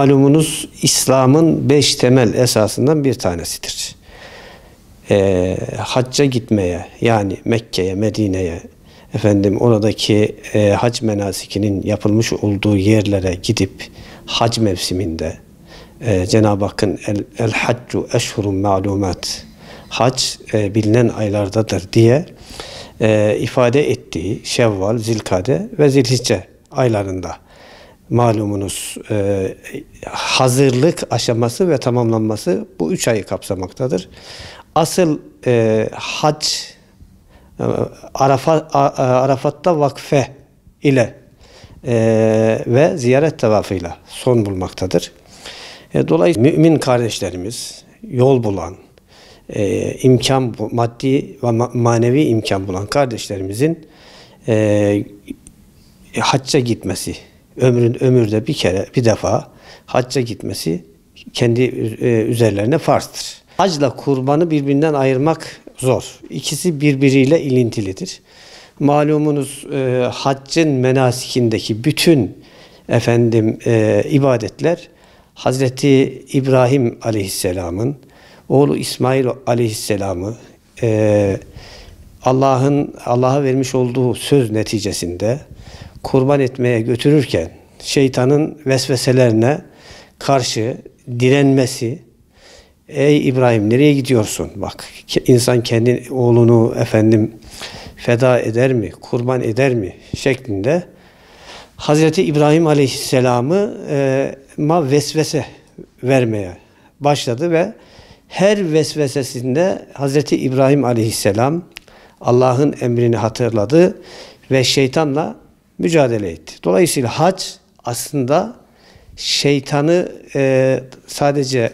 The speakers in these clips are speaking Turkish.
Malumunuz İslam'ın 5 temel esasından bir tanesidir. Hacca gitmeye, yani Mekke'ye, Medine'ye, oradaki hac menasikinin yapılmış olduğu yerlere gidip hac mevsiminde Cenab-ı Hakk'ın el haccu eşhurun ma'lumat, hac bilinen aylardadır diye ifade ettiği Şevval, Zilkade ve Zilhicce aylarında malumunuz hazırlık aşaması ve tamamlanması bu 3 ayı kapsamaktadır. Asıl hac Arafat'ta vakfe ile ve ziyaret tavafıyla son bulmaktadır. Dolayısıyla mümin kardeşlerimiz, yol bulan, imkan, maddi ve manevi imkan bulan kardeşlerimizin hacca gitmesi, ömürde bir defa hacca gitmesi kendi üzerlerine farzdır. Hacla kurbanı birbirinden ayırmak zor. İkisi birbiriyle ilintilidir. Malumunuz haccın menasikindeki bütün ibadetler Hazreti İbrahim Aleyhisselam'ın oğlu İsmail Aleyhisselam'ı Allah'a vermiş olduğu söz neticesinde kurban etmeye götürürken şeytanın vesveselerine karşı direnmesi, ey İbrahim nereye gidiyorsun? Bak, insan kendi oğlunu feda eder mi, kurban eder mi şeklinde Hazreti İbrahim Aleyhisselam'ı vesvese vermeye başladı ve her vesvesesinde Hazreti İbrahim Aleyhisselam Allah'ın emrini hatırladı ve şeytanla mücadele etti. Dolayısıyla hac aslında şeytanı sadece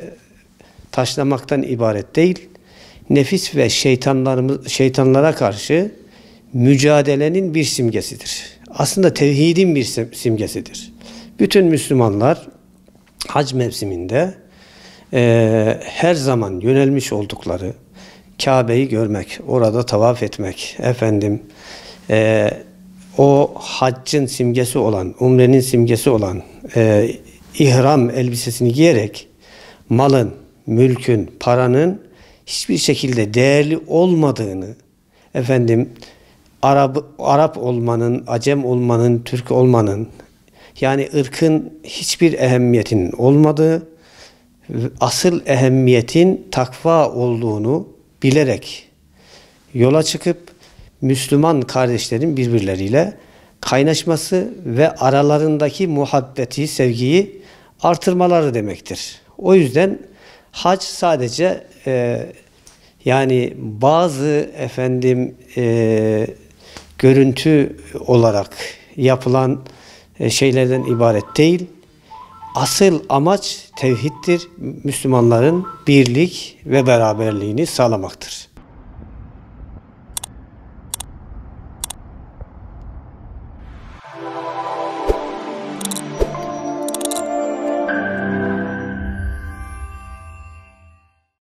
taşlamaktan ibaret değil, nefis ve şeytanlara karşı mücadelenin bir simgesidir. Aslında tevhidin bir simgesidir. Bütün Müslümanlar hac mevsiminde her zaman yönelmiş oldukları Kabe'yi görmek, orada tavaf etmek, o haccın simgesi olan, umrenin simgesi olan ihram elbisesini giyerek malın, mülkün, paranın hiçbir şekilde değerli olmadığını, Arap olmanın, Acem olmanın, Türk olmanın, yani ırkın hiçbir ehemmiyetinin olmadığı, asıl ehemmiyetin takva olduğunu bilerek yola çıkıp Müslüman kardeşlerin birbirleriyle kaynaşması ve aralarındaki muhabbeti, sevgiyi artırmaları demektir. O yüzden hac sadece yani bazı görüntü olarak yapılan şeylerden ibaret değil. Asıl amaç tevhiddir. Müslümanların birlik ve beraberliğini sağlamaktır.